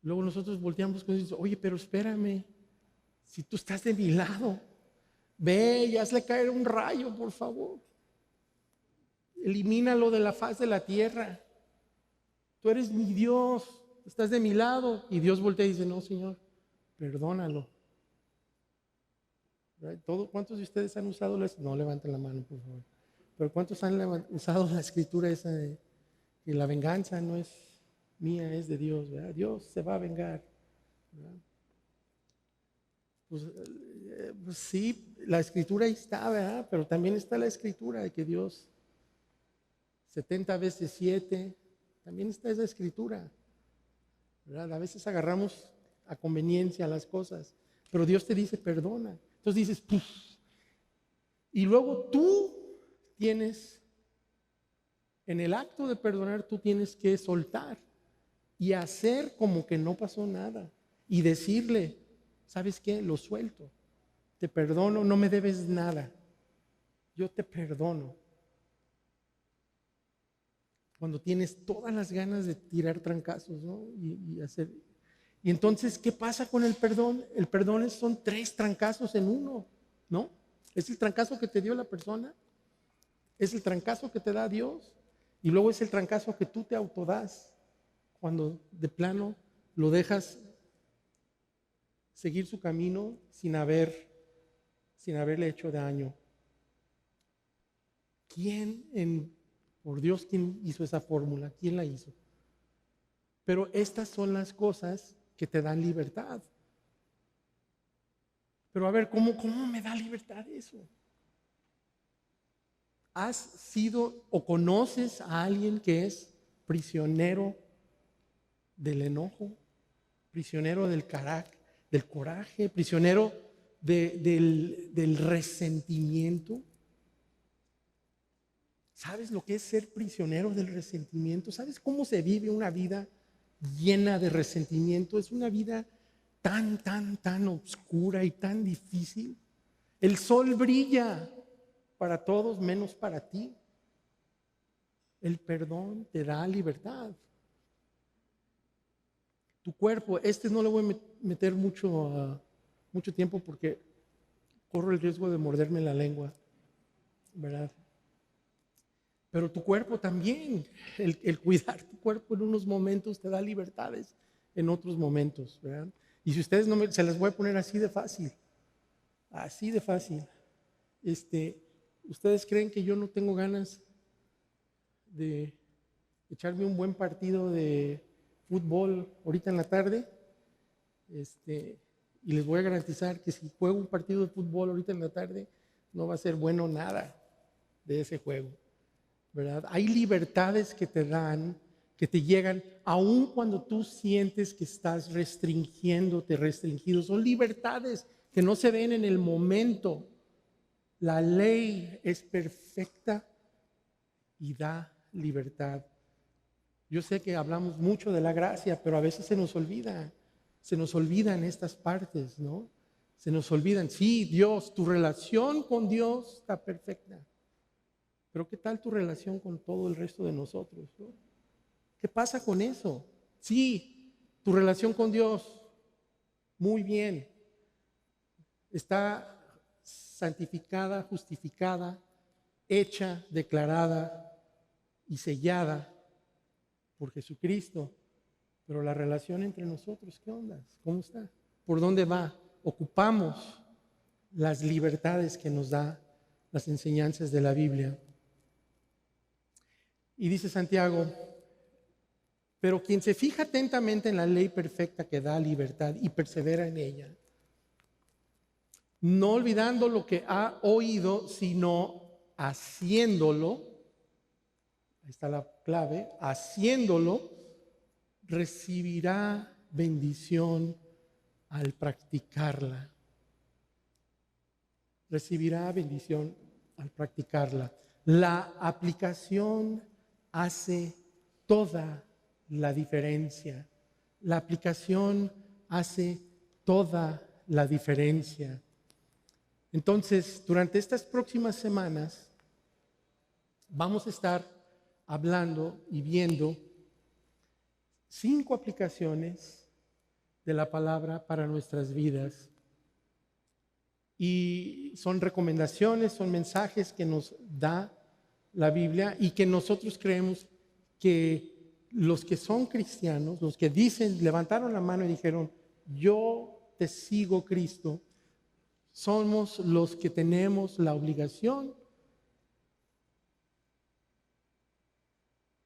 Luego nosotros volteamos con Dios, oye, pero espérame, si tú estás de mi lado, ve y hazle caer un rayo, por favor. Elimínalo de la faz de la tierra. Tú eres mi Dios, estás de mi lado. Y Dios voltea y dice, no, Señor, perdónalo. ¿Cuántos de ustedes han usado no levanten la mano, por favor? Pero ¿cuántos han usado la escritura esa de que la venganza no es mía, es de Dios, ¿verdad? Dios se va a vengar, ¿verdad? Pues sí, la escritura ahí está, ¿verdad? Pero también está la escritura de que Dios 70 veces 7, también está esa escritura, ¿verdad? A veces agarramos a conveniencia las cosas, pero Dios te dice perdona. Entonces dices, ¡puf! Y luego tú tienes, en el acto de perdonar, tú tienes que soltar y hacer como que no pasó nada y decirle, ¿sabes qué? Lo suelto, te perdono, no me debes nada, yo te perdono. Cuando tienes todas las ganas de tirar trancazos, ¿no? Y entonces, ¿qué pasa con el perdón? El perdón son 3 trancazos en uno, ¿no? Es el trancazo que te dio la persona, es el trancazo que te da Dios y luego es el trancazo que tú te autodas cuando de plano lo dejas seguir su camino sin haberle hecho daño. Por Dios, ¿quién hizo esa fórmula? ¿Quién la hizo? Pero estas son las cosas que te dan libertad. Pero a ver, ¿cómo me da libertad eso? ¿Has sido o conoces a alguien que es prisionero del enojo, prisionero del coraje, prisionero del resentimiento? ¿Sabes lo que es ser prisionero del resentimiento? ¿Sabes cómo se vive una vida llena de resentimiento? Es una vida tan oscura y tan difícil. El sol brilla para todos menos para ti. El perdón te da libertad. Tu cuerpo, no le voy a meter mucho tiempo porque corro el riesgo de morderme la lengua, ¿verdad? Pero tu cuerpo también, el cuidar tu cuerpo en unos momentos te da libertades en otros momentos, ¿verdad? Y si ustedes se las voy a poner así de fácil, ¿ustedes creen que yo no tengo ganas de echarme un buen partido de fútbol ahorita en la tarde? Y les voy a garantizar que si juego un partido de fútbol ahorita en la tarde, no va a ser bueno nada de ese juego, ¿verdad? Hay libertades que te dan, que te llegan, aun cuando tú sientes que estás restringido. Son libertades que no se ven en el momento. La ley es perfecta y da libertad. Yo sé que hablamos mucho de la gracia, pero a veces se nos olvidan estas partes, ¿no? Se nos olvidan. Sí, Dios, tu relación con Dios está perfecta. Pero ¿qué tal tu relación con todo el resto de nosotros, ¿no? ¿Qué pasa con eso? Sí, tu relación con Dios, muy bien. Está santificada, justificada, hecha, declarada y sellada por Jesucristo. Pero la relación entre nosotros, ¿qué onda? ¿Cómo está? ¿Por dónde va? ¿Ocupamos las libertades que nos da las enseñanzas de la Biblia? Y dice Santiago, pero quien se fija atentamente en la ley perfecta que da libertad y persevera en ella, no olvidando lo que ha oído, sino haciéndolo, ahí está la clave, haciéndolo, recibirá bendición al practicarla. Recibirá bendición al practicarla. La aplicación hace toda la diferencia. La aplicación hace toda la diferencia. Entonces, durante estas próximas semanas vamos a estar hablando y viendo 5 aplicaciones de la palabra para nuestras vidas. Y son recomendaciones, son mensajes que nos da la Biblia y que nosotros creemos que los que son cristianos, los que dicen, levantaron la mano y dijeron, yo te sigo, Cristo, somos los que tenemos la obligación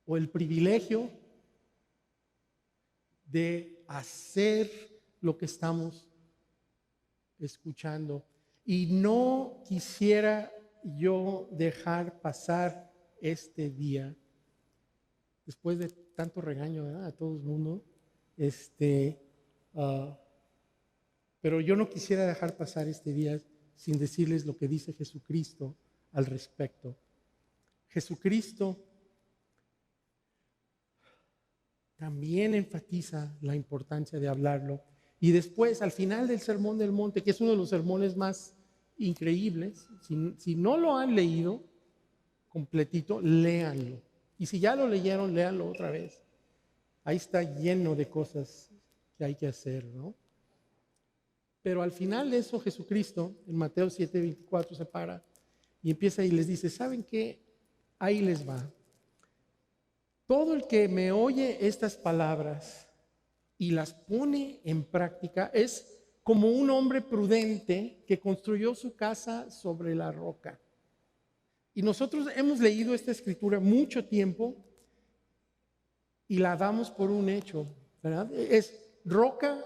o el privilegio de hacer lo que estamos escuchando. Y no quisiera yo dejar pasar este día, después de tanto regaño, ¿verdad?, a todo el mundo, pero yo no quisiera dejar pasar este día sin decirles lo que dice Jesucristo al respecto. Jesucristo también enfatiza la importancia de hablarlo. Y después, al final del Sermón del Monte, que es uno de los sermones más increíbles, si no lo han leído completito, léanlo. Y si ya lo leyeron, léanlo otra vez. Ahí está lleno de cosas que hay que hacer, ¿no? Pero al final de eso, Jesucristo, en Mateo 7:24, se para y empieza y les dice, ¿saben qué? Ahí les va. Todo el que me oye estas palabras y las pone en práctica es como un hombre prudente que construyó su casa sobre la roca. Y nosotros hemos leído esta escritura mucho tiempo y la damos por un hecho, ¿verdad? Es roca,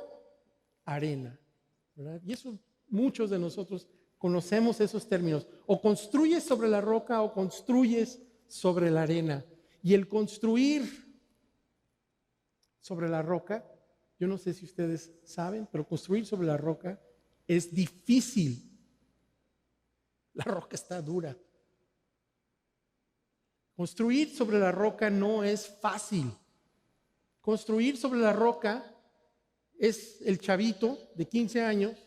arena, ¿verdad? Y eso muchos de nosotros conocemos esos términos. O construyes sobre la roca o construyes sobre la arena. Y el construir sobre la roca, yo no sé si ustedes saben, pero construir sobre la roca es difícil. La roca está dura. Construir sobre la roca no es fácil. Construir sobre la roca es el chavito de 15 años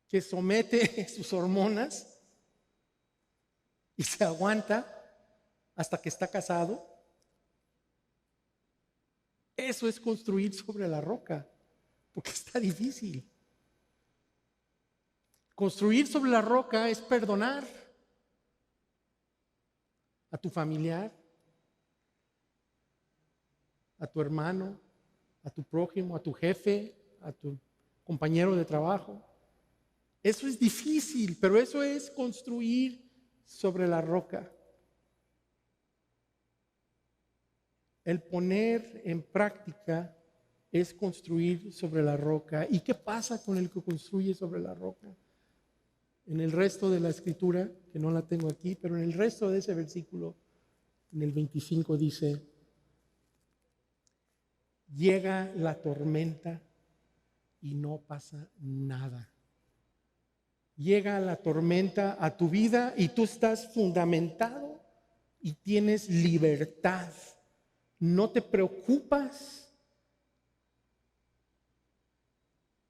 que somete sus hormonas y se aguanta hasta que está casado. Eso es construir sobre la roca, porque está difícil. Construir sobre la roca es perdonar a tu familiar, a tu hermano, a tu prójimo, a tu jefe, a tu compañero de trabajo. Eso es difícil, pero eso es construir sobre la roca. El poner en práctica es construir sobre la roca. ¿Y qué pasa con el que construye sobre la roca? En el resto de la escritura, que no la tengo aquí, pero en el resto de ese versículo, en el 25 dice: llega la tormenta y no pasa nada. Llega la tormenta a tu vida y tú estás fundamentado y tienes libertad. No te preocupas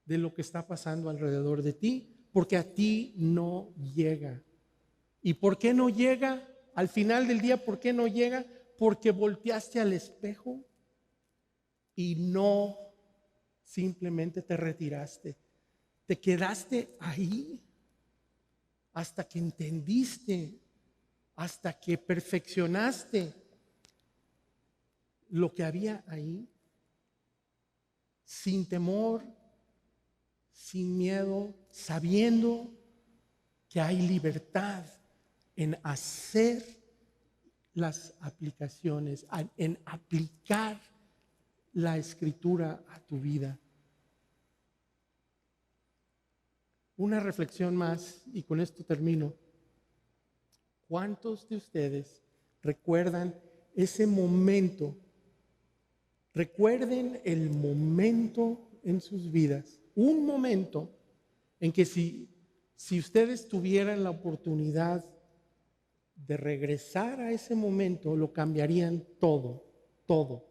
de lo que está pasando alrededor de ti, porque a ti no llega. ¿Y por qué no llega? Al final del día, ¿por qué no llega? Porque volteaste al espejo y no simplemente te retiraste. Te quedaste ahí hasta que entendiste, hasta que perfeccionaste lo que había ahí, sin temor, sin miedo, sabiendo que hay libertad en hacer las aplicaciones, en aplicar la escritura a tu vida. Una reflexión más y con esto termino. ¿Cuántos de ustedes recuerdan ese momento? Recuerden el momento en sus vidas, un momento en que si ustedes tuvieran la oportunidad de regresar a ese momento, lo cambiarían todo, todo.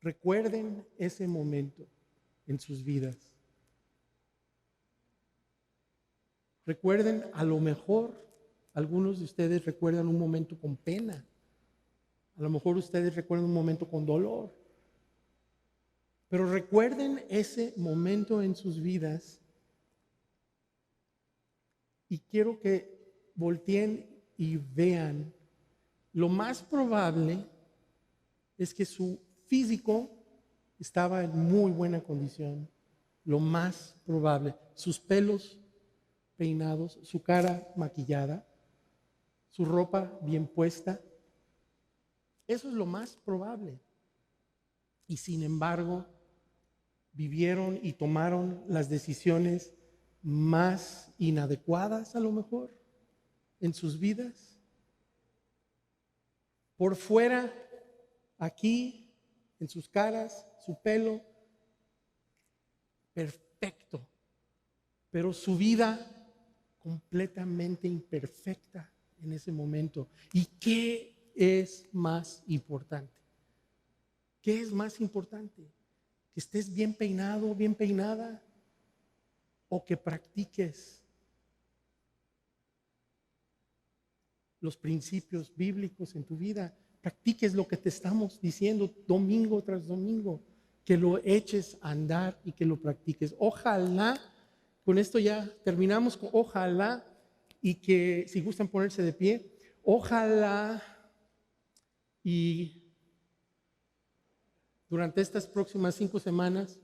Recuerden ese momento en sus vidas. Recuerden, a lo mejor algunos de ustedes recuerdan un momento con pena. A lo mejor ustedes recuerdan un momento con dolor. Pero recuerden ese momento en sus vidas y quiero que volteen y vean. Lo más probable es que su físico estaba en muy buena condición. Lo más probable. Sus pelos peinados, su cara maquillada, su ropa bien puesta. Eso es lo más probable. Y sin embargo, vivieron y tomaron las decisiones más inadecuadas a lo mejor en sus vidas. Por fuera, aquí, en sus caras, su pelo, perfecto, pero su vida completamente imperfecta en ese momento. ¿Y qué es más importante? ¿Qué es más importante? ¿Que estés bien peinado, bien peinada? ¿O que practiques los principios bíblicos en tu vida? Practiques lo que te estamos diciendo domingo tras domingo, que lo eches a andar y que lo practiques. Ojalá, con esto ya terminamos, ojalá, y que si gustan ponerse de pie, ojalá y durante estas próximas 5 semanas,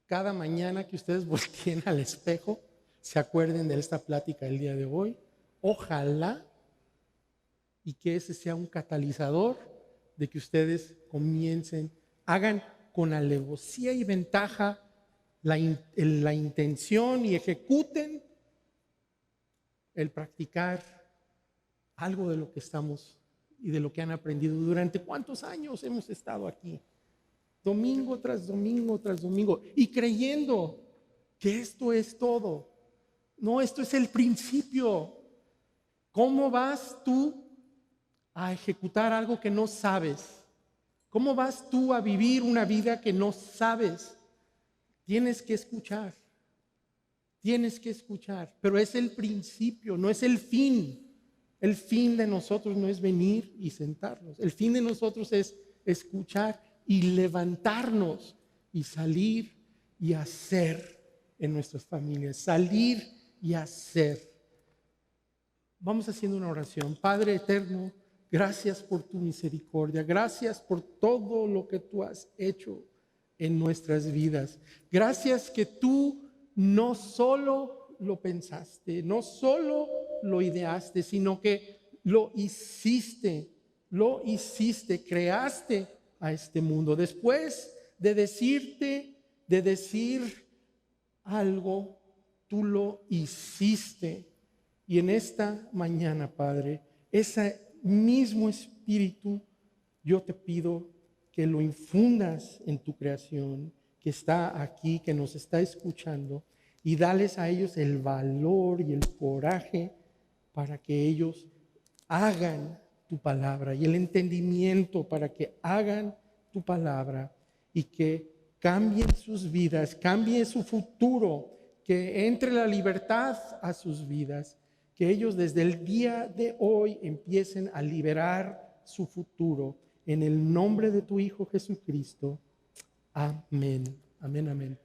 cada mañana que ustedes volteen al espejo, se acuerden de esta plática del día de hoy. Ojalá y que ese sea un catalizador de que ustedes comiencen, hagan con alevosía y ventaja la intención y ejecuten el practicar algo de lo que estamos y de lo que han aprendido. ¿Durante cuántos años hemos estado aquí? Domingo tras domingo tras domingo. Y creyendo que esto es todo. No, esto es el principio. ¿Cómo vas tú a ejecutar algo que no sabes? ¿Cómo vas tú a vivir una vida que no sabes? Tienes que escuchar. Tienes que escuchar, pero es el principio, no es el fin. El fin de nosotros no es venir y sentarnos. El fin de nosotros es escuchar y levantarnos y salir y hacer en nuestras familias. Salir y hacer. Vamos haciendo una oración. Padre eterno, gracias por tu misericordia. Gracias por todo lo que tú has hecho en nuestras vidas. Gracias que tú no solo lo pensaste, no solo lo ideaste, sino que lo hiciste, creaste a este mundo. Después de decir algo, tú lo hiciste. Y en esta mañana, Padre, ese mismo espíritu, yo te pido que lo infundas en tu creación, que está aquí, que nos está escuchando, y dales a ellos el valor y el coraje para que ellos hagan tu palabra y el entendimiento para que hagan tu palabra y que cambien sus vidas, cambie su futuro, que entre la libertad a sus vidas, que ellos desde el día de hoy empiecen a liberar su futuro. En el nombre de tu Hijo Jesucristo. Amén. Amén, amén.